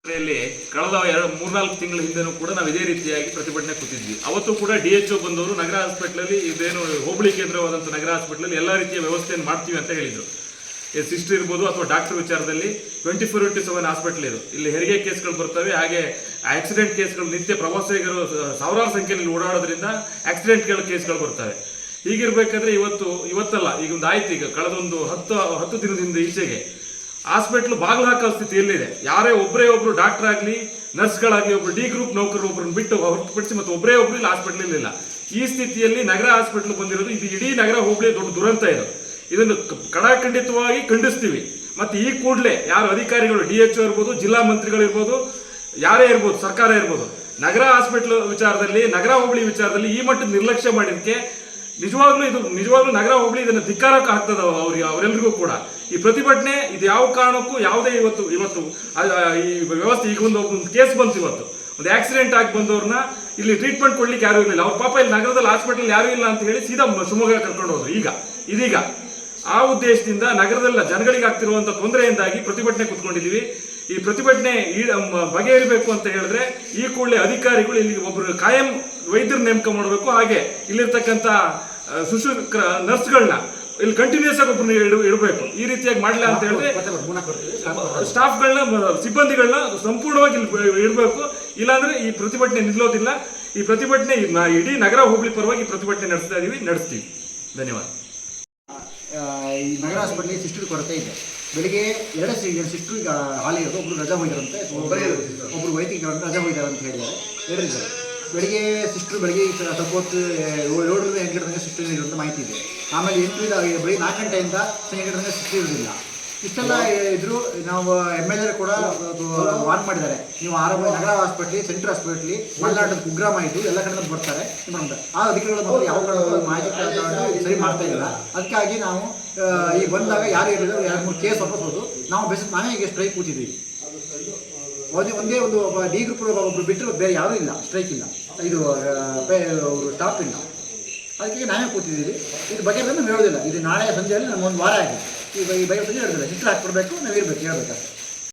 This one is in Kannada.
ಕಳೆದ 3-4 ತಿಂಗಳ ಹಿಂದೆನೂ ಕೂಡ ನಾವು ಇದೇ ರೀತಿಯಾಗಿ ಪ್ರತಿಭಟನೆ ಕೂತಿದ್ವಿ. ಅವತ್ತು ಕೂಡ DHO ಬಂದವರು ನಗರ ಹಾಸ್ಪಿಟಲಲ್ಲಿ ಇದೇನು ಹೋಬಳಿ ಕೇಂದ್ರವಾದಂಥ ನಗರ ಹಾಸ್ಪಿಟಲಲ್ಲಿ ಎಲ್ಲ ರೀತಿಯ ವ್ಯವಸ್ಥೆಯನ್ನು ಮಾಡ್ತೀವಿ ಅಂತ ಹೇಳಿದರು. ಸಿಸ್ಟರ್ ಇರ್ಬೋದು ಅಥವಾ ಡಾಕ್ಟರ್ ವಿಚಾರದಲ್ಲಿ 24/7 ಹಾಸ್ಪಿಟಲ್ ಇದು. ಇಲ್ಲಿ ಹೆರಿಗೆ ಕೇಸ್ಗಳು ಬರ್ತವೆ, ಹಾಗೆ ಆಕ್ಸಿಡೆಂಟ್ ಕೇಸ್ಗಳು ನಿತ್ಯ ಪ್ರವಾಸಿಗರು ಸಾವಿರಾರು ಸಂಖ್ಯೆಯಲ್ಲಿ ಓಡಾಡೋದ್ರಿಂದ ಆಕ್ಸಿಡೆಂಟ್ಗಳ ಕೇಸ್ಗಳು ಬರ್ತವೆ. ಹೀಗಿರ್ಬೇಕಾದ್ರೆ ಇವತ್ತಲ್ಲ ಈಗ ಒಂದು ಆಯ್ತು, ಈಗ ಕಳೆದೊಂದು 10 ದಿನದಿಂದ ಈಚೆಗೆ ಹಾಸ್ಪಿಟ್ಲ್ ಬಾಗಿಲು ಹಾಕೋ ಸ್ಥಿತಿಯಲ್ಲಿದೆ. ಯಾರೇ ಒಬ್ಬರು ಡಾಕ್ಟರ್ ಆಗಲಿ ನರ್ಸ್ಗಳಾಗಲಿ ಒಬ್ರು ಡಿ ಗ್ರೂಪ್ ನೌಕರರು ಒಬ್ಬರನ್ನು ಬಿಟ್ಟು ಹೊರತುಪಡಿಸಿ ಮತ್ತೆ ಒಬ್ಬರು ಇಲ್ಲಿ ಹಾಸ್ಪಿಟ್ಲ್ ಇಲ್ಲ. ಈ ಸ್ಥಿತಿಯಲ್ಲಿ ನಗರ ಹಾಸ್ಪಿಟ್ಲ್ ಬಂದಿರೋದು ಇದು ಇಡೀ ನಗರ ಹೋಬಳಿ ದೊಡ್ಡ ದುರಂತ ಇದು. ಇದನ್ನು ಕಡಾಖಂಡಿತವಾಗಿ ಖಂಡಿಸ್ತೀವಿ. ಮತ್ತು ಈ ಕೂಡಲೇ ಯಾರು ಅಧಿಕಾರಿಗಳು DHO ಇರ್ಬೋದು, ಜಿಲ್ಲಾ ಮಂತ್ರಿಗಳಿರ್ಬೋದು, ಯಾರೇ ಇರ್ಬೋದು, ಸರ್ಕಾರ ಇರ್ಬೋದು, ನಗರ ಹಾಸ್ಪಿಟ್ಲ್ ವಿಚಾರದಲ್ಲಿ ನಗರ ಹೋಬಳಿ ವಿಚಾರದಲ್ಲಿ ಈ ಮಟ್ಟದ ನಿರ್ಲಕ್ಷ್ಯ ಮಾಡಿದ್ದಕ್ಕೆ ನಿಜವಾಗ್ಲೂ ನಗರ ಹೋಬಳಿ ಇದನ್ನು ಧಿಕ್ಕಾರಕ್ಕೆ ಆಗ್ತದ ಅವರೆಲ್ಲರಿಗೂ ಕೂಡ. ಈ ಪ್ರತಿಭಟನೆ ಇದು ಯಾವ ಕಾರಣಕ್ಕೂ ಯಾವುದೇ ಇವತ್ತು ಈ ವ್ಯವಸ್ಥೆ ಈಗ ಒಂದು ಕೇಸ್ ಬಂತು, ಇವತ್ತು ಒಂದು ಆಕ್ಸಿಡೆಂಟ್ ಆಗಿ ಬಂದವ್ರನ್ನ ಇಲ್ಲಿ ಟ್ರೀಟ್ಮೆಂಟ್ ಕೊಡ್ಲಿಕ್ಕೆ ಯಾರೂ ಇರಲಿಲ್ಲ. ಅವ್ರ ಪಾಪ ಇಲ್ಲಿ ನಗರದಲ್ಲಿ ಹಾಸ್ಪಿಟಲ್ ಯಾರೂ ಇಲ್ಲ ಅಂತ ಹೇಳಿ ಸೀದಾ ಶಿವಮೊಗ್ಗ ಕರ್ಕೊಂಡು ಹೋದ್ರು. ಇದೀಗ ಆ ಉದ್ದೇಶದಿಂದ ನಗರದಲ್ಲ ಜನಗಳಿಗೆ ಆಗ್ತಿರುವಂಥ ತೊಂದರೆಯಿಂದಾಗಿ ಪ್ರತಿಭಟನೆ ಕೂತ್ಕೊಂಡಿದ್ದೀವಿ. ಈ ಪ್ರತಿಭಟನೆ ಬಗೆಹರಿಬೇಕು ಅಂತ ಹೇಳಿದ್ರೆ ಈ ಕೂಡಲೇ ಅಧಿಕಾರಿಗಳು ಇಲ್ಲಿ ಒಬ್ಬರು ಕಾಯಂ ವೈದ್ಯರ ನೇಮಕ ಮಾಡಬೇಕು. ಹಾಗೆ ಇಲ್ಲಿರ್ತಕ್ಕಂಥ ಶುಶ್ರೂಷಕ ನರ್ಸ್ಗಳನ್ನ ಇಲ್ಲಿ ಕಂಟಿನ್ಯೂಸ್ ಆಗಿ ಒಬ್ಬರನ್ನ ಇಡಬೇಕು. ಈ ರೀತಿಯಾಗಿ ಮಾಡಲಿಲ್ಲ ಅಂತ ಹೇಳಿದ್ರೆ ಸ್ಟಾಫ್ಗಳನ್ನ ಸಿಬ್ಬಂದಿಗಳನ್ನ ಸಂಪೂರ್ಣವಾಗಿ ಇಲ್ಲಿ ಇಡಬೇಕು. ಇಲ್ಲಾಂದ್ರೆ ಈ ಪ್ರತಿಭಟನೆ ನಿಲ್ಲೋದಿಲ್ಲ. ಈ ಪ್ರತಿಭಟನೆ ಇಡೀ ನಗರ ಹೋಬಳಿ ಪರವಾಗಿ ಪ್ರತಿಭಟನೆ ನಡೆಸ್ತೀವಿ. ಧನ್ಯವಾದ. ಈ ನಗರ ಹಾಸ್ಪಿಟಲ್ ಸಿಸ್ಟರ್ ಕೊರತೆ ಇದೆ. ಬೆಳಿಗ್ಗೆ 2 ಸಿಸ್ಟರ್ ಈಗ ಹಾಲಿರೋದು, ಒಬ್ರು ರಜಾ ಹೋಗಿದಾರಂತೆ, ಒಬ್ರು ವೈದ್ಯಕೀಯ ರಜಾ ಹೋಗಿದ್ದಾರೆ ಅಂತ ಹೇಳಿದ್ದಾರೆ. ಹೇಳಿದ್ದಾರೆ ಬೆಳಿಗ್ಗೆ ಸಿಸ್ಟರ್ ಬೆಳಿಗ್ಗೆ ಸ್ವಲ್ಪ ಹೊತ್ತು 7ರಿಂದ 8 ಗಂಟೆ ಸಿಸ್ಟರ್ ಇರುವಂಥ ಮಾಹಿತಿ ಇದೆ. ಆಮೇಲೆ 8 ಬೆಳಿಗ್ಗೆ 4 ಗಂಟೆಯಿಂದ ಸಂಜೆ 8 ಗಂಟೆ ಸಿಸ್ಟರ್ ಇರೋದಿಲ್ಲ. ಇಷ್ಟೆಲ್ಲ ಇದ್ರು ನಾವು MLA ಕೂಡ ವಾರ್ನ್ ಮಾಡಿದ್ದಾರೆ, ನೀವು ನಗರ ಹಾಸ್ಪಿಟ್ಲಿ, ಸೆಂಟ್ರಲ್ ಹಾಸ್ಪಿಟ್ಲಿ, ಮಲೆನಾಡಿನ ಕುಗ್ರಾಮ ಇದು ಎಲ್ಲ ಕಡೆ ಬರ್ತಾರೆ. ಆ ಅಧಿಕಾರಿಗಳು ಮಾತ್ರ ಯಾವ ಕಡೆ ಮಾಹಿತಿ ಸರಿ ಮಾಡ್ತಾ ಇಲ್ಲ. ಅದಕ್ಕಾಗಿ ನಾವು ಈಗ ಬಂದಾಗ ಯಾರು ಇರಲಿಲ್ಲ, 2-3 ಕೇಸ್ ವಾಪಸ್ ಹೋದು ನಾವೇ ಈಗ ಸ್ಟ್ರೈಕ್ ಕೂತಿದ್ದೀವಿ. ಒಂದೇ ಒಂದು ಡಿ ಗ್ರೂಪ್ ಒಬ್ಬರು ಬಿಟ್ಟರೆ ಬೇರೆ ಯಾರೂ ಇಲ್ಲ, ಸ್ಟ್ರೈಕ್ ಇಲ್ಲ, ಇದು ಸ್ಟಾಫ್ ಇಲ್ಲ. ಅದಕ್ಕೆ ನಾವೇ ಕೂತಿದ್ದೀವಿ. ಇದು ಬಗ್ಗೆ ನಾವು ಹೇಳೋದಿಲ್ಲ. ಇದು ನಾಳೆ ಸಂಜೆಯಲ್ಲಿ ನಮ್ಗೊಂದು ವಾರ ಆಗಿದೆ. ಈ ಬಗ್ಗೆ ಹೇಳೋದಿಲ್ಲ. ಚಿತ್ರ ಹಾಕ್ಕೊಡ್ಬೇಕು, ನಾವು ಇರಬೇಕು, ಹೇಳ್ಬೇಕಷ್ಟೇ.